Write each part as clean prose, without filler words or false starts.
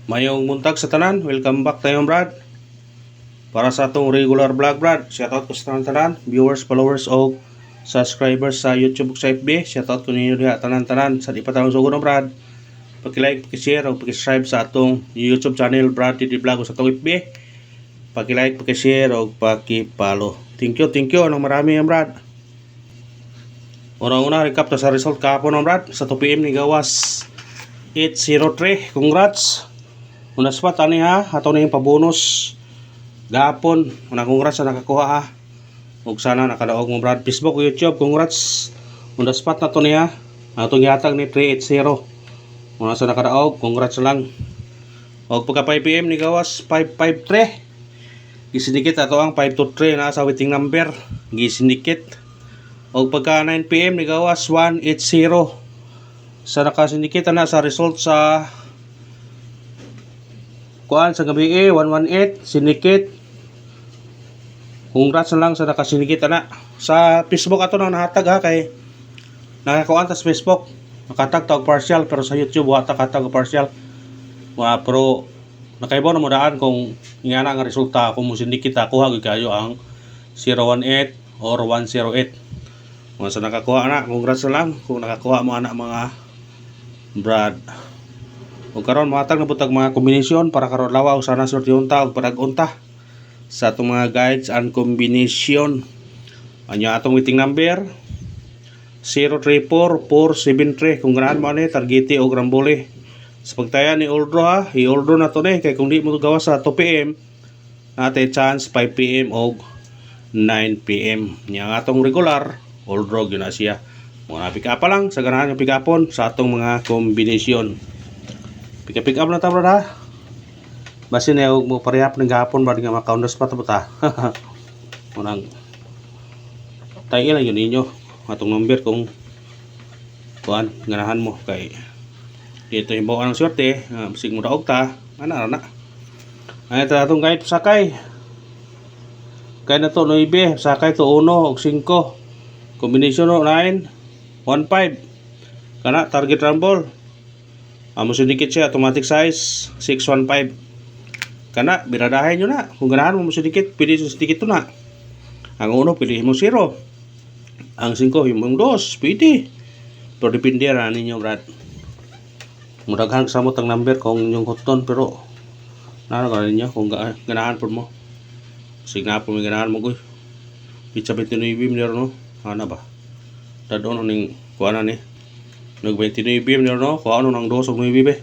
Mayong muntag sa tanan, welcome back tayo Brad. Para sa atong regular vlog Brad, shoutout ko sa tanan, viewers, followers o subscribers sa YouTube ug sa FB. Shoutout ko ninyo diha tanan-tanan sa di pa tayo sugo Brad. Paki-like, paki-share o paki-subscribe sa atong YouTube channel Brad TD Vlog sa atong FB. Paki-like, paki-share o paki-follow. Thank you nang marami yan Brad. Una-una recap ta sa result kahapon Brad sa 2 PM ni gawas 803. Congrats. Una spot ani ha, ato na yung pabonus gapon. Una congrats sa nakakuha ha. Ug sana nakadaog mo Brad Facebook o YouTube. Congrats. Una spot na to niya. Atong gihatag ni 380. Una sa nakadaog, congrats lang. Og pagka 5 PM ni gawas 553. Gisindikit ato ang 523 na sa waiting number. Gisindikit. Og pagka 9 PM ni gawas 180. Sa nakasindikit na sa result sa kuan sa gabi 118 sinikit. Congrats na lang sa nakasinikit na. Sa Facebook ato nang nahatag ha kay nakakuan ta sa Facebook. Nakatag tag partial pero sa YouTube wa ta katag partial. Wa pero nakaibaw na mo daan kung ingana nga resulta kung mo sinikit kuha gyud kayo ang 018 or 108. Kung sa nakakuha na, congrats na lang kung nakakuha mo anak mga Brad. O karon matag na butag mga kombinasyon para karon lawa o sana sorte unta o parag-unta sa atong mga guides and combination. Anya atong waiting number 034473 kung ganahan mo ni targeti o grambole. Sa pagtaya ni Oldro ha, i-Oldro na to ni kay kung di mo gawa sa 2 PM natin chance 5 PM o 9 PM. Nya atong regular Oldro gyud na siya. Mga pick up pa lang sa ganahan yung pick upon sa atong mga kombinasyon. Pick up na ta bro ha. Basin na mo parehap ng gapon ba nga maka-counters pa ta. Unang tayo lang yun ninyo atong number kung kuan ganahan mo kay dito yung bawang swerte bisig mo daog ta ana na. Ay ta atong guide sakay. Kay na to 9 sakay to 1 og 5. Combination 9 15. Kana target rumble. Amo sindikit siya automatic size 615. Kana biradahin nyo na. Kung ganahan mo sindikit, pili sa sindikit to na. Ang 1 pili mo 0. Ang 5 yung 2 pili. Pero depende ra ninyo Brad. Mudaghan sa mo tang number kung yung hoton pero nano ka ninyo kung ganahan po mo. Signa po may ganahan mo ko. Pizza 29 million no. Ana ba? Dadon ning kuana ni. Nag 29 BM no, kung ano nang 2 og 9 be.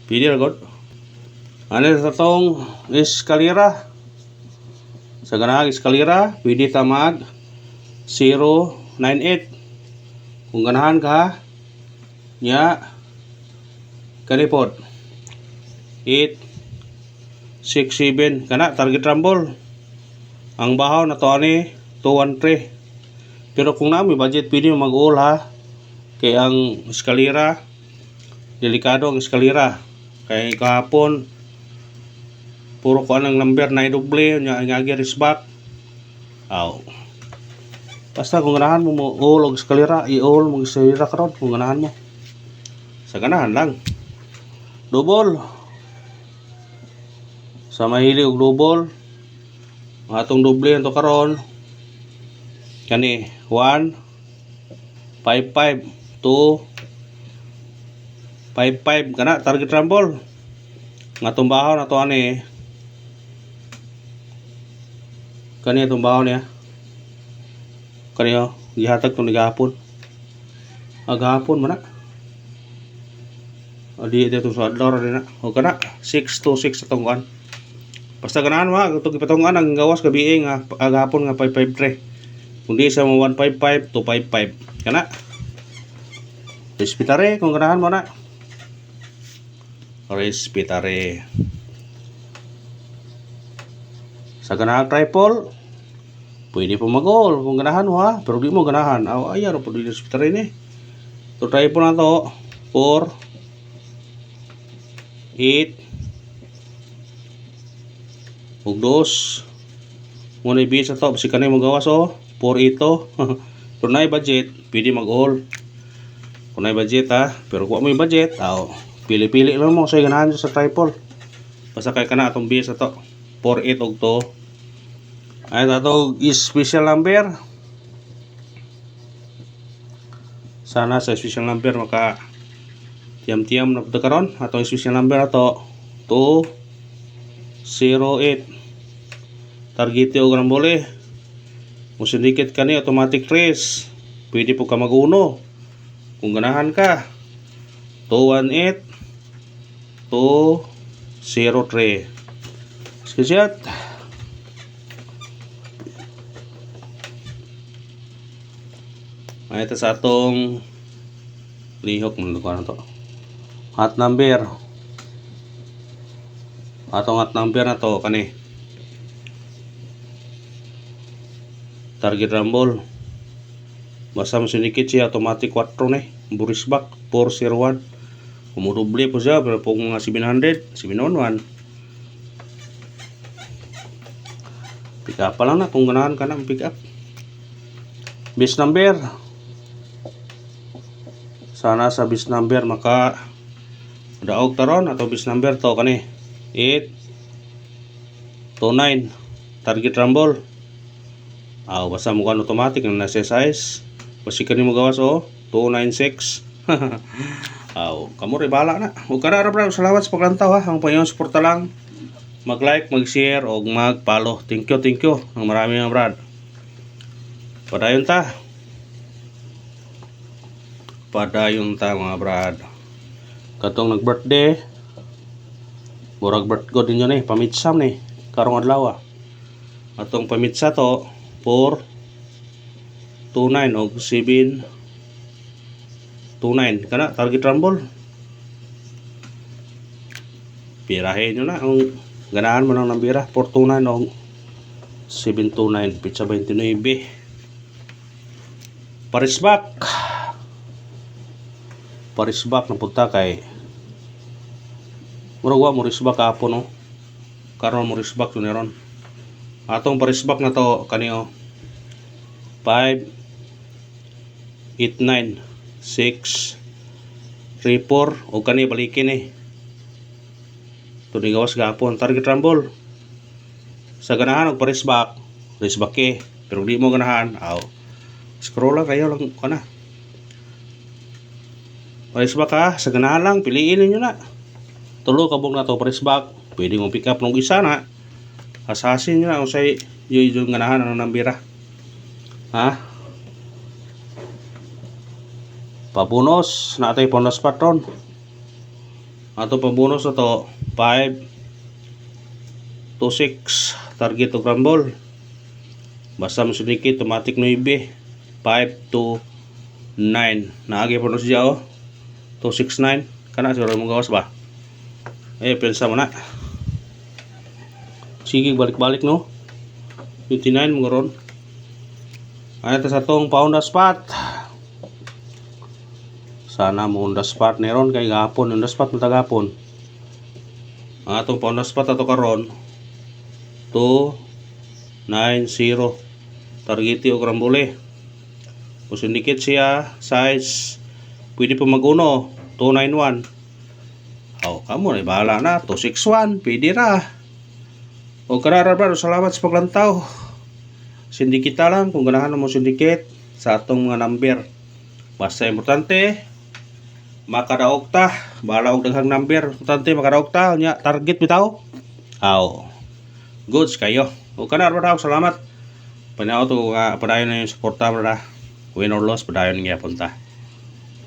Pili ra god. Ano sa tong eskalera? Sa ganang eskalera, pwede ta mag 098. Kung ganahan ka nya kanipod 867 kana target rumble. Ang bahaw na to ani 213. Pero kung na may budget pwede mo mag-all ha. Kay ang eskalera delikado ang eskalera kay kahapon puro ko ang number na idoble nya ngagi risback aw basta kung ganahan mo all og eskalera i-all mo eskalera karon kung ganahan mo sa ganahan lang double sa mahili og double atong doble to karon kani 1 55 55 kana target rumble nga tumbahaw na to ani kani tumbahaw niya kaniyo gihatag to ni gahapon agahapon man na adi dito sa adlaw rin na o kana 626 atong kuan basta ganahan mo ito gipatungan ang gawas gabi nga agahapon nga 553 kundi sa 155 to 55 kana respetare kung ganahan mo na. Respetare. Sa ganahan triple, pwede po mag-all kung ganahan mo ha. Pero di mo ganahan. Ayan, pwede respetare ni. So triple na to. 4 8 ug 2. Muna ibig sa to. Basi kanay mo gawas 4 ito. Pero na budget, pwede mag-all. Kung na budget ha, pero kung may budget, Pili-pili lang mo sa ganahan sa triple. Basta kay kana atong base ato 48 og to. Ay ato is special number. Sana sa special number maka tiam-tiam na pud karon. Atong special number ato 208. Targete og rambole. Musindikit kani automatic trace. Pwede po ka mag-uno. Kung ganahan ka 218 203. Screenshot. Ay ito sa atong lihok mo na to. Hot number. Atong hot number na to kani. Target rumble. Basta mo sinikit siya automatic 4 ni. Burisbak 401. Kumudoble po siya pero po mga 700, 711. Pick up pa lang na kung ganahan ka na pick up. Base number. Sana sa base number maka daog taron atau base number to kani 829 target rumble. Basta mo kan automatic na nasa size. Basi kani mo gawas 296. Kamu rin bahala na. Huwag ka na bro. Salamat sa paglantaw ha. Ang panyong suporta lang. Mag-like, mag-share, o mag-follow. Thank you, thank you. Ang marami nga brad. Padayon ta. Padayon ta mga brad. Katong nag-birthday. Murag birthday din yun pamitsam karong adlaw. Atong pamitsa to 429 o 729 kana target rumble. Pirahin nyo na ang ganahan mo ng nambira 429 o 729 pizza 29. Parisbak na punta kay murag mo risbak kapon no. Karon mo risbak yun ron. Atong parisbak na to kaniyo 589 6 3-4 o kani balikin ito di gawas gapon target rumble sa ganahan og parisbak pero di mo ganahan scroll lang kayo lang kana parisbak sa ganahan lang piliin niyo na tulo kabog na to parisbak pwede mo pick up ng isa na asasin nyo na kung say yung ganahan ng nambira pabunos na ito bonus patron ato pabunos na to 526 target o rumble basta mo sinikit automatic 9 529 naagi bonus siya 269 kana siguro mo gawas ba pensa mo na sige balik-balik no 59 mo ron ay ito sa tong pound spot. Sana mo on the spot ni ron kay gapon on the spot mo tagapon. Atong on the spot ato karon 290 targeti og rambole. Kung sindikit siya size pwede pa mag-uno 291. Kamo na bahala na 261 pwede ra. O karara bro, salamat sa paglantaw. Sindikita lang kung ganahan mo sindikit sa atong mga number. Basta importante makadaog ta, bahala og daghang number, importante makadaog ta nya target bitaw. Goods kayo. O kana ra salamat. Panaw to padayon na yung suporta ra. Win or loss padayon nga punta.